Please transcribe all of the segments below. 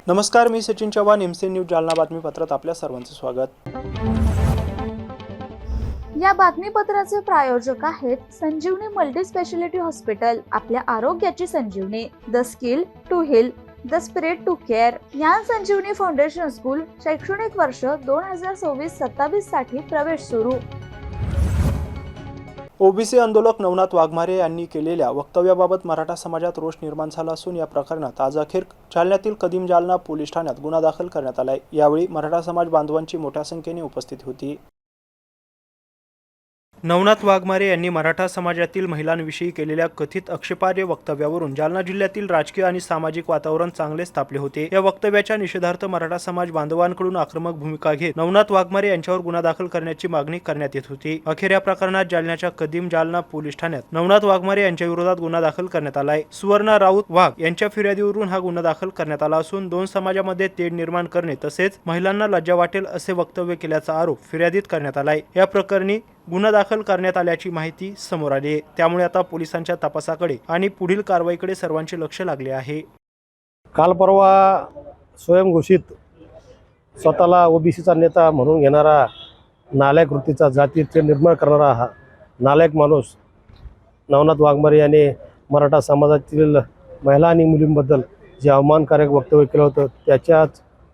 नमस्कार, मी Sachin Chavan, MC news Jalna बातमीपत्रात आपल्या सर्वांचे स्वागत। या बातमीपत्राचे प्रायोजक आहेत संजीवनी मल्टी स्पेशालिटी हॉस्पिटल। आपल्या आरोग्याची संजीवनी, the skill to heal, the spirit to care. Gyan Sanjivani foundation school शैक्षणिक वर्ष 2026-27 साठी प्रवेश सुरू। ओबीसी आंदोलक नवनाथ वाघमारे यांनी केलेल्या वक्तव्याबाबत मराठा समाजात रोष निर्माण झाला असून या प्रकरणात आज अखेर जालन्यातील कदीम जालना पोलीस ठाण्यात गुन्हा दाखल करण्यात आलाय। यावेळी मराठा समाज बांधवांची मोठ्या संख्येने उपस्थिती होती। नवनाथ वाघमारे यांनी मराठा समाजातील महिलांविषयी केलेल्या कथित आक्षेपार्ह वक्तव्यावरून जालना जिल्ह्यातील राजकीय आणि सामाजिक वातावरण चांगलेच तापले होते। या वक्तव्याच्या निषेधार्थ मराठा समाज बांधवांकडून आक्रमक भूमिका घेत नवनाथ वाघमारे यांच्यावर गुन्हा दाखल करण्याची मागणी करण्यात येत होती। अखेर या प्रकरणात जालन्याच्या कदीम जालना पोलीस ठाण्यात नवनाथ वाघमारे यांच्या विरोधात गुन्हा दाखल करण्यात आलाय। सुवर्णा राऊत वाघ यांच्या फिर्यादीवरून हा गुन्हा दाखल करण्यात आला असून दोन समाजामध्ये तेढ निर्माण करणे तसेच महिलांना लज्जा वाटेल असे वक्तव्य केल्याचा आरोप फिर्यादीत करण्यात आलाय। या प्रकरणी गुन्हा दाखल करण्यात आल्याची माहिती समोर आली आहे। त्यामुळे आता पोलिसांच्या तपासाकडे आणि पुढील कारवाईकडे सर्वांचे लक्ष लागले आहे। काल परवा स्वयंघोषित स्वतःला ओबीसीचा नेता म्हणून घेणारा नालायक वृत्तीचा जातीय निर्माण करणारा हा नालायक माणूस नवनाथ वाघमारे याने मराठा समाजातील महिला आणि मुलींबद्दल जे अवमानकारक वक्तव्य केलं होतं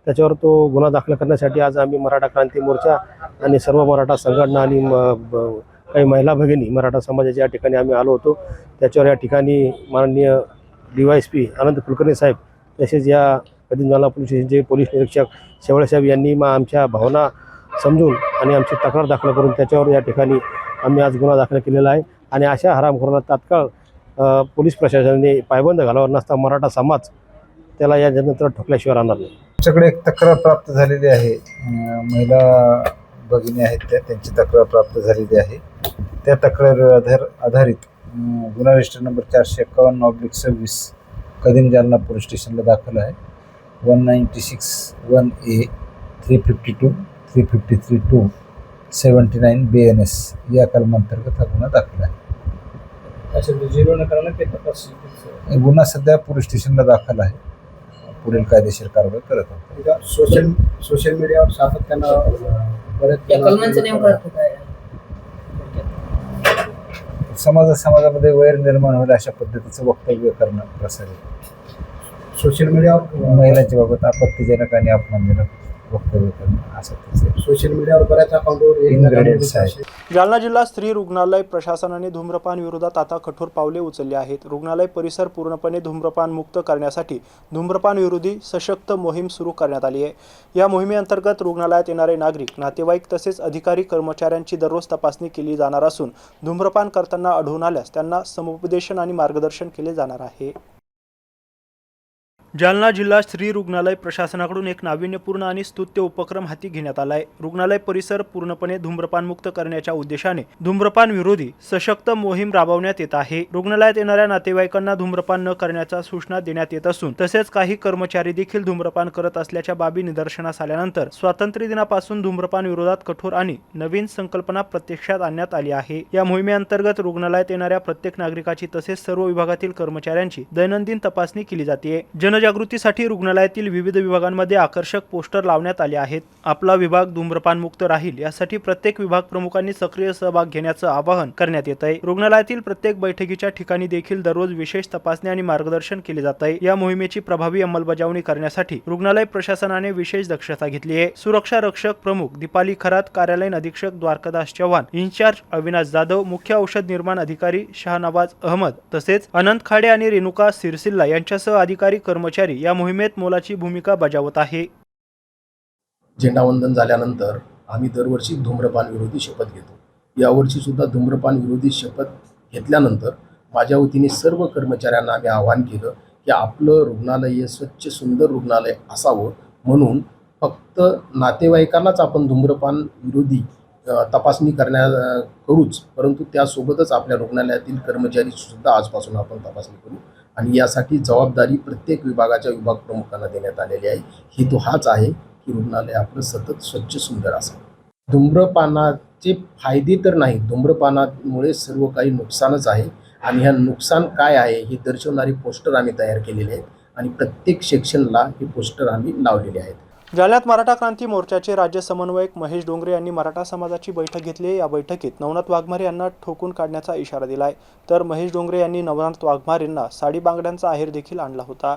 त्याच्यावर तो गुन्हा दाखल करण्यासाठी आज आम्ही मराठा क्रांती मोर्चा आणि सर्व मराठा संघटना आणि काही महिला भगिनी मराठा समाजाच्या या ठिकाणी आम्ही आलो होतो। त्याच्यावर या ठिकाणी माननीय DYSP आनंद कुलकर्णी साहेब तसेच या कदीम जालना पोलीस स्टेशनचे पोलीस निरीक्षक शेवळे साहेब यांनी आमच्या भावना समजून आणि आमची तक्रार दाखल करून त्याच्यावर या ठिकाणी आम्ही आज गुन्हा दाखल केलेला आहे। आणि अशा हरामखोराला तात्काळ पोलीस प्रशासनाने पायबंद घालावा, नसता मराठा समाज त्याला या जनतेला ठोकल्याशिवाय राहणार नाही। आमच्याकडे एक तक्रार प्राप्त झालेली आहे। महिला भगिनी आहेत त्यांची तक्रार प्राप्त झालेली आहे। त्या तक्रारीवर आधारित गुन्हा रजिस्टर नंबर 451/26 कदीम जालना पोलीस स्टेशनला दाखल आहे। 196(1)A 352 353(2) 79 BNS या कलमांतर्गत हा गुन्हा दाखल आहे। गुन्हा सध्या पोलीस स्टेशनला दाखल आहे। पुढील कायदेशीर कारवाई करत आहोत। सोशल मीडियावर सातत्यानं समाजामध्ये वैर निर्माण होईल अशा पद्धतीचं वक्तव्य करणं प्रसारित सोशल मीडियावर महिलांच्या बाबत आपत्तीजनक आणि अपमानजनक वक्तव्य करणं असं सोशल मीडियावर बऱ्याच अकाउंटवर इन्ग्रेडियंट्स आहेत। जालना जिल्हा स्त्री रुग्णालय प्रशासनाने धूम्रपान विरोधात आता कठोर पावले उचलली आहेत। रुग्णालय परिसर पूर्णपणे धूम्रपान मुक्त करण्यासाठी धूम्रपान विरोधी सशक्त मोहीम सुरू करण्यात आली आहे। या मोहिमेअंतर्गत रुग्णालयात येणारे नागरिक, नातेवाईक तसेच अधिकारी कर्मचाऱ्यांची दररोज तपासणी केली जाणार असून धूम्रपान करताना आढळून आल्यास त्यांना समुपदेशन आणि मार्गदर्शन केले जाणार आहे। जालना जिल्हा स्त्री रुग्णालय प्रशासनाकडून एक नाविन्यपूर्ण आणि स्तुत्य उपक्रम हाती घेण्यात आलाय। रुग्णालय परिसर पूर्णपणे धूम्रपानमुक्त करण्याच्या उद्देशाने धूम्रपान विरोधी सशक्त मोहीम राबवण्यात येत आहे। रुग्णालयात येणाऱ्या नातेवाईकांना धूम्रपान न करण्याच्या सूचना देण्यात येत असून तसेच काही कर्मचारी देखील धूम्रपान करत असल्याच्या बाबी निदर्शनास आल्यानंतर स्वातंत्र्य दिनापासून धूम्रपान विरोधात कठोर आणि नवीन संकल्पना प्रत्यक्षात आणण्यात आली आहे। या मोहिमेअंतर्गत रुग्णालयात येणाऱ्या प्रत्येक नागरिकाची तसेच सर्व विभागातील कर्मचाऱ्यांची दैनंदिन तपासणी केली जाते। जनजागृतीसाठी रुग्णालयातील विविध विभागांमध्ये आकर्षक पोस्टर लावण्यात आले आहेत। आपला विभाग धूम्रपान मुक्त राहील यासाठी प्रत्येक विभाग प्रमुखांनी सक्रिय सहभाग घेण्याचं आवाहन करण्यात येत आहे। रुग्णालयातील प्रत्येक बैठकीच्या ठिकाणी देखील दररोज विशेष तपासणी आणि मार्गदर्शन केले जात आहे। या मोहिमेची प्रभावी अंमलबजावणी करण्यासाठी रुग्णालय प्रशासनाने विशेष दक्षता घेतली आहे। सुरक्षा रक्षक प्रमुख दीपाली खरात, कार्यालयीन अधीक्षक द्वारकादास चव्हाण, इन्चार्ज अविनाश जाधव, मुख्य औषध निर्माण अधिकारी शाहनवाज अहमद तसेच अनंत खाडे आणि रेणुका सिरसिल्ला यांच्यासह अधिकारी कर्मचारी या मोहिमेत मोलाची भूमिका बजावत आहे। झेंडावंदन झाल्यानंतर आम्ही दरवर्षी धूम्रपान विरोधी शपथ घेतो। यावर्षी सुद्धा धूम्रपान विरोधी शपथ घेतल्यानंतर माझ्या वतीने सर्व कर्मचाऱ्यांना आम्ही आवाहन केलं की आपलं रुग्णालय हे स्वच्छ सुंदर रुग्णालय असावं, म्हणून फक्त नातेवाईकांनाच आपण धूम्रपान विरोधी तपासणी करूच, परंतु त्यासोबतच आपल्या रुग्णालयातील कर्मचारी सुद्धा आजपासून आपण तपासणी करू आणि यासाठी जबाबदारी प्रत्येक विभागाच्या विभाग प्रमुखांना देण्यात आलेली आहे। हेतू हाच आहे की रुग्णालय आपलं सतत स्वच्छ सुंदर असावं। धूम्रपानाचे फायदे तर नाही, धूम्रपानामुळे सर्व काही नुकसानच आहे आणि ह्या नुकसान काय आहे हे दर्शवणारे पोस्टर आम्ही तयार केलेले आहेत आणि प्रत्येक सेक्शनला हे पोस्टर आम्ही लावलेले आहेत. जालन्यात मराठा क्रांती मोर्चाचे राज्य समन्वयक महेश डोंगरे यांनी मराठा समाजाची बैठक घेतली आहे. या बैठकीत नवनाथ वाघमारे यांना ठोकून काढण्याचा इशारा दिलाय. तर महेश डोंगरे यांनी नवनाथ वाघमारेंना साडी बांगड्यांचा आहेर देखील आणला होता.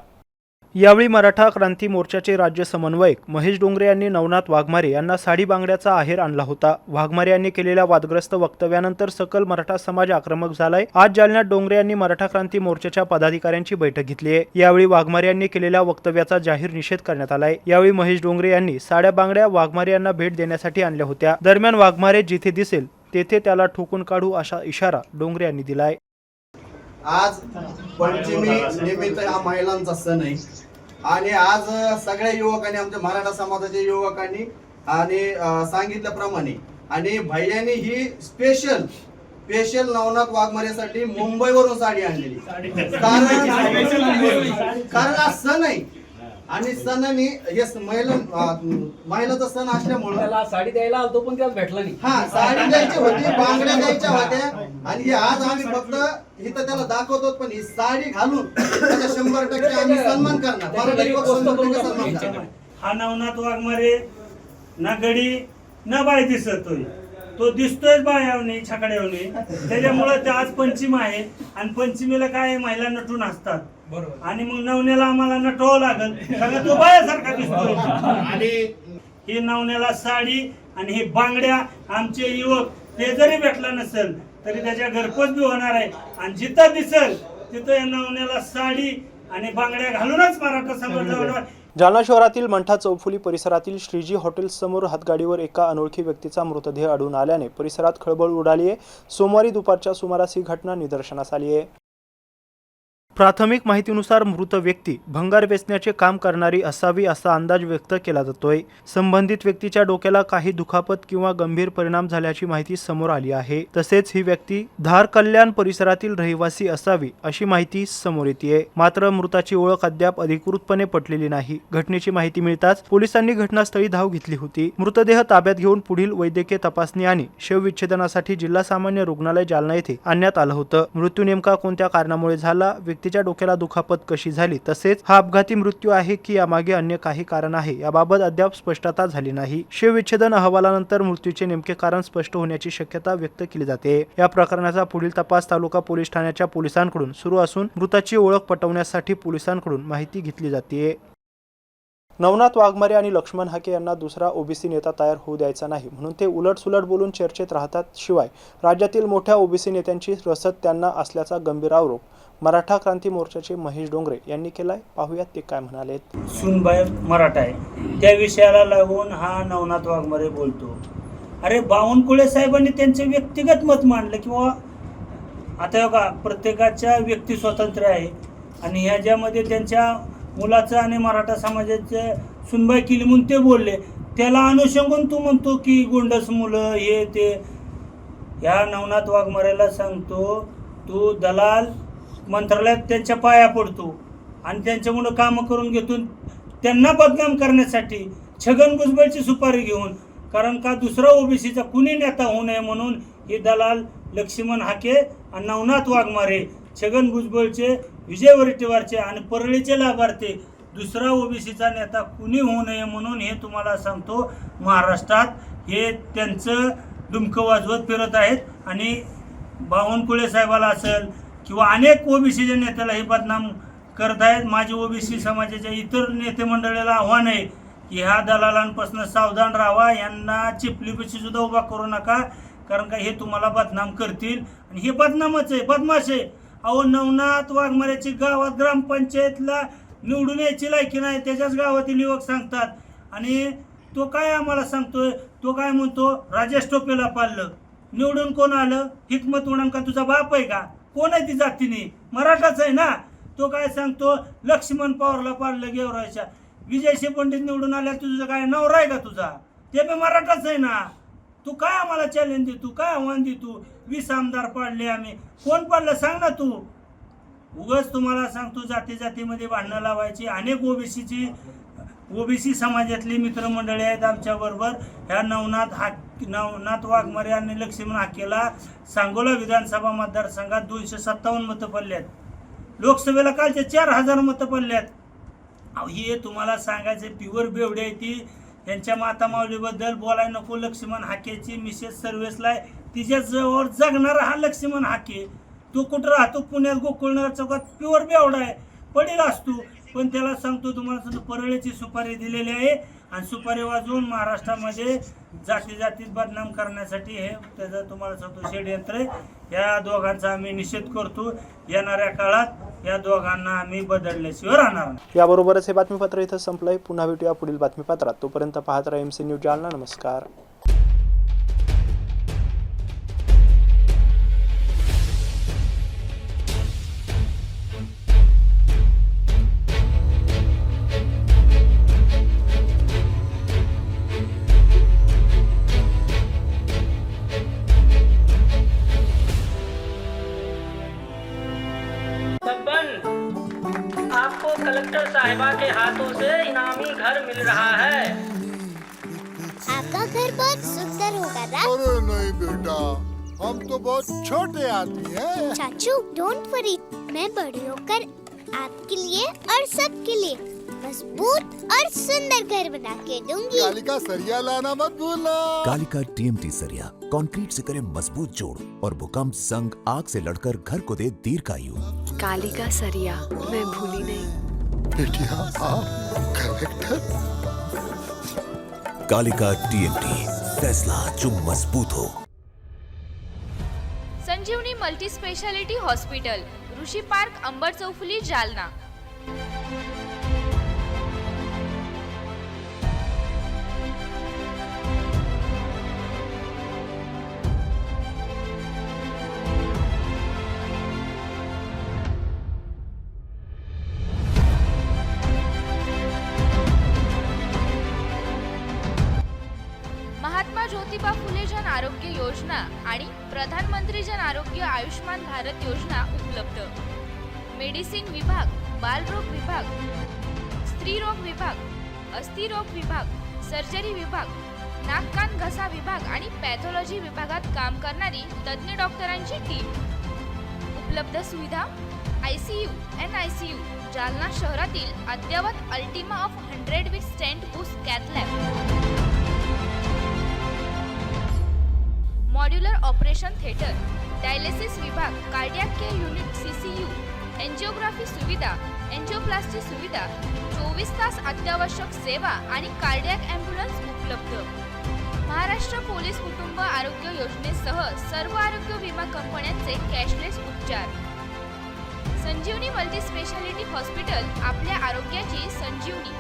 यावेळी मराठा क्रांती मोर्चाचे राज्य समन्वयक महेश डोंगरे यांनी नवनाथ वाघमारे यांना साडी बांगड्याचा आहेर आणला होता. वाघमारे यांनी केलेल्या वादग्रस्त वक्तव्यानंतर सकल मराठा समाज आक्रमक झालाय. आज जालन्यात डोंगरे यांनी मराठा क्रांती मोर्चाच्या पदाधिकाऱ्यांची बैठक घेतली आहे. यावेळी वाघमारे यांनी केलेल्या वक्तव्याचा जाहीर निषेध करण्यात आलाय. यावेळी महेश डोंगरे यांनी साड्या बांगड्या वाघमारे यांना भेट देण्यासाठी आणल्या होत्या. दरम्यान वाघमारे जिथे दिसेल तेथे त्याला ठोकून काढू असा इशारा डोंगरे यांनी दिलाय. आज पंचमी निमित्त हा महिलांचा सण आहे आणि आज सगळ्या युवकांनी आमच्या मराठा समाजाच्या युवकांनी आणि सांगितल्याप्रमाणे आणि भैयानी ही स्पेशल नवनाथ वाघमारेसाठी मुंबईवरून साडी आणलेली कारण आज सण आहे आणि सणाने हे महिलाचा सण असल्यामुळे साडी द्यायला आलतो पण त्याला भेटला नाही. हा साडी द्यायची होती, बांगड्या द्यायच्या होत्या आणि हे आज आम्ही फक्त इथं त्याला दाखवतो पण ही साडी घालून त्याचा 100% आम्ही सन्मान करणार. मराठा युवक 100% सन्मान करणार. हा नवनाथ वाघमारे ना गडी ना बाय दिसतोय, तो दिसतोय बायावनी छकड्यावनी. त्याच्यामुळे आज पंचमी आहे आणि पंचमीला काय महिला नटून असतात आणि मग नवण्याला आम्हाला नटवावं लागल कारण तो बायासारखा दिसतो. आणि ही नवण्याला साडी आणि हे बांगड्या आमचे युवक ते जरी भेटला नसेल तरी त्याच्या घरपोच बी होणार आहे आणि जिथं दिसेल तिथं या नवण्याला साडी आणि बांगड्या घालूनच मराठा समाज होणार. जालना शहरातील मंठा चौफुली परिसरातील श्रीजी हॉटेल समोर हातगाडीवर एका अनोळखी व्यक्तीचा मृतदेह आढळून आल्याने परिसरात खळबळ उडाली आहे. सोमवारी दुपारच्या सुमारास ही घटना निदर्शनास आली आहे. प्राथमिक माहितीनुसार मृत व्यक्ती भंगार वेचण्याचे काम करणारी असावी असा अंदाज व्यक्त केला जातोय. संबंधित व्यक्तीच्या डोक्याला काही दुखापत किंवा गंभीर परिणाम झाल्याची माहिती समोर आली आहे. तसेच ही व्यक्ती धार कल्याण परिसरातील रहिवासी असावी अशी माहिती समोर येते. मात्र मृताची ओळख अद्याप अधिकृतपणे पटलेली नाही. घटनेची माहिती मिळताच पोलिसांनी घटनास्थळी धाव घेतली होती. मृतदेह ताब्यात घेऊन पुढील वैद्यकीय तपासणी आणि शवविच्छेदनासाठी जिल्हा सामान्य रुग्णालय जालना येथे आणण्यात आलं होतं. मृत्यू नेमका कोणत्या कारणामुळे झाला, व्यक्तीच्या डोक्याला दुखापत कशी झाली, तसेच हा अपघाती मृत्यू आहे की यामागे अन्य काही कारण आहे याबाबत अद्याप स्पष्टता झाली नाही. शवविच्छेदन अहवालानंतर मृत्यूचे नेमके कारण स्पष्ट होण्याची शक्यता व्यक्त केली जाते. या प्रकरणाचा पुढील तपास तालुका पोलीस ठाण्याच्या पोलिसांकडून सुरू असून मृताची ओळख पटवण्यासाठी पोलिसांकडून माहिती घेतली जाते. नवनाथ वाघमारे आणि लक्ष्मण हाके यांना दुसरा ओबीसी नेता तयार होऊ द्यायचा नाही म्हणून ते उलटसुलट बोलून चर्चेत राहतात. शिवाय राज्यातील मोठ्या ओबीसी नेत्यांची रसद त्यांना असल्याचा गंभीर आरोप मराठा क्रांती मोर्चाचे महेश डोंगरे यांनी केलाय. पाहूयात ते काय म्हणालेत. सुनबाई मराठा आहे त्या विषयाला लागून हा नवनाथ वाघमारे बोलतो. अरे बावनकुळे साहेबांनी त्यांचे व्यक्तिगत मत मांडलं किंवा आता बघा प्रत्येकाच्या व्यक्ती स्वातंत्र्य आहे आणि ह्याच्यामध्ये त्यांच्या मुलाचं आणि मराठा समाजाचे सुनबाई केली म्हणून ते बोलले. त्याला अनुषंगून तू म्हणतो की गोंडस मुलं हे ते. ह्या नवनाथ वाघमारेला सांगतो तू दलाल मंत्रालयात त्यांच्या पाया पडतो आणि त्यांच्यामुळं कामं करून घेतो त्यांना बदनाम करण्यासाठी छगन भुजबळची सुपारी घेऊन. कारण का दुसरा ओबीसीचा कुणी नेता होऊ नये म्हणून हे दलाल लक्ष्मण हाके आणि नवनाथ वाघमारे छगन भुजबळचे, विजय वरट्टीवारचे आणि परळीचे लाभार्थी दुसरा ओबीसीचा नेता कुणी होऊ नये म्हणून हे तुम्हाला सांगतो महाराष्ट्रात हे त्यांचं डुमकं वाजवत फिरत आहेत. आणि बावनकुळे साहेबाला असेल किंवा अनेक ओबीसीच्या नेत्याला हे बदनाम करत आहेत. माझे ओबीसी समाजाच्या इतर नेते मंडळीला आव्हान आहे की ह्या दलालांपासून सावधान राहा. यांना चिपलीपाशी सुद्धा उभा करू नका कारण का हे तुम्हाला बदनाम करतील आणि हे बदनामच आहे, बदमाश आहे. अहो नवनाथ वाघमारेची गावात ग्रामपंचायतला निवडून यायची लायकी नाही त्याच्याच गावातील युवक सांगतात. आणि तो काय आम्हाला सांगतोय, तो काय म्हणतो राजेश टोपेला पाळलं निवडून कोण आलं, हिकमत उडण का तुझा बाप आहे का, कोण आहे ती जातीने, मराठाच आहे ना. तो काय सांगतो लक्ष्मण पवारला पाळलं गेवरायच्या, विजयशी पंडित निवडून आल्या तुझं काय नवरा आहे का तुझा, ते बी मराठाच आहे ना. तू काय आम्हाला चॅलेंज देतो, काय आव्हान देतो. 20 आमदार पाडले आम्ही, कोण पाडलं सांग ना तू. उगाच तुम्हाला सांगतो जाती जातीमध्ये भांडणं लावायची. अनेक ओबीसी समाजातली मित्रमंडळी आहेत आमच्याबरोबर. ह्या नवनाथ वाघमारे आणि लक्ष्मण हाकेला सांगोला विधानसभा मतदारसंघात 257 मतं पडल्यात. लोकसभेला कालचे 4000 मतं पडल्यात. अहो, हे तुम्हाला सांगायचं प्युअर बेवडे आहे ती. त्यांच्या माता माऊलीबद्दल बोलाय नको. लक्ष्मण हाकेची मिसेस सर्व्हिसला आहे, तिच्याजवळ जगणारा हा लक्ष्मण हाके. तो कुठं राहतो? पुण्यात गोकुळनगर चौकात. प्युअर बेवडा आहे, पडेल असतो. पण त्याला सांगतो तुम्हाला सांगतो, परळीची सुपारी दिलेली आहे आणि सुपारी वाजवून महाराष्ट्रामध्ये जाती जातीत बदनाम करण्यासाठी हे त्याचं तुम्हाला सांगतो षडयंत्र आहे. या दोघांचा आम्ही निषेध करतो. येणाऱ्या काळात या दोघांना आम्ही बदलल्याशिवाय राहणार नाही. याबरोबरच हे बातमीपत्र इथं संपलंय. पुन्हा भेटूया पुढील बातमीपत्रात. तोपर्यंत पाहत राहा MC न्यूज जालना. नमस्कार. आपको कलेक्टर साहिबा के हाथों से इनामी घर मिल रहा है। आपका घर बहुत सुंदर होगा ना? अरे नहीं बेटा, हम तो बहुत छोटे आदमी हैं। चाचू डोंट वरी, मैं बड़ी होकर आपके लिए और सबके लिए मजबूत और सुंदर घर बना के दूंगी। कालिका सरिया लाना मत भूलना। कालिका TMT सरिया कंक्रीट से करे मजबूत जोड़ और भूकंप, संग, आग से लड़कर घर को दे दीर्घायु। कालिका सरिया मैं भूली नहीं। बेटिया आप कलेक्टर। कालिका TMT, फैसला जो मजबूत हो। संजीवनी मल्टी स्पेशालिटी हॉस्पिटल, ऋषी पार्क, अंबर चौफुली, जालना। महात्मा ज्योतिबा फुले जन आरोग्य योजना आणि प्रधानमंत्री जन आरोग्य आयुष्मान भारत योजना उपलब्ध. मेडिसिन विभाग, बालरोग विभाग, स्त्रीरोग विभाग, अस्थिरोग विभाग, सर्जरी विभाग, नाक कान घसा विभाग आणि पॅथॉलॉजी विभागात काम करणारी तज्ञ डॉक्टरांची टीम. उपलब्ध सुविधा ICU, NICU, जालना शहरातील अद्ययावत ultima of 100 with stent boost cath lab. Modular operation theatre, dialysis विभाग, cardiac care unit CCU, angiography सुविधा, एंजिओप्लास्टी सुविधा, 24 तास अत्यावश्यक सेवा आणि कार्डियक ॲम्ब्युलन्स उपलब्ध. महाराष्ट्र पोलीस कुटुंब आरोग्य योजनेसह सर्व आरोग्य विमा कंपन्यांचे कॅशलेस उपचार. संजीवनी मल्टी स्पेशालिटी हॉस्पिटल, आपल्या आरोग्याची संजीवनी.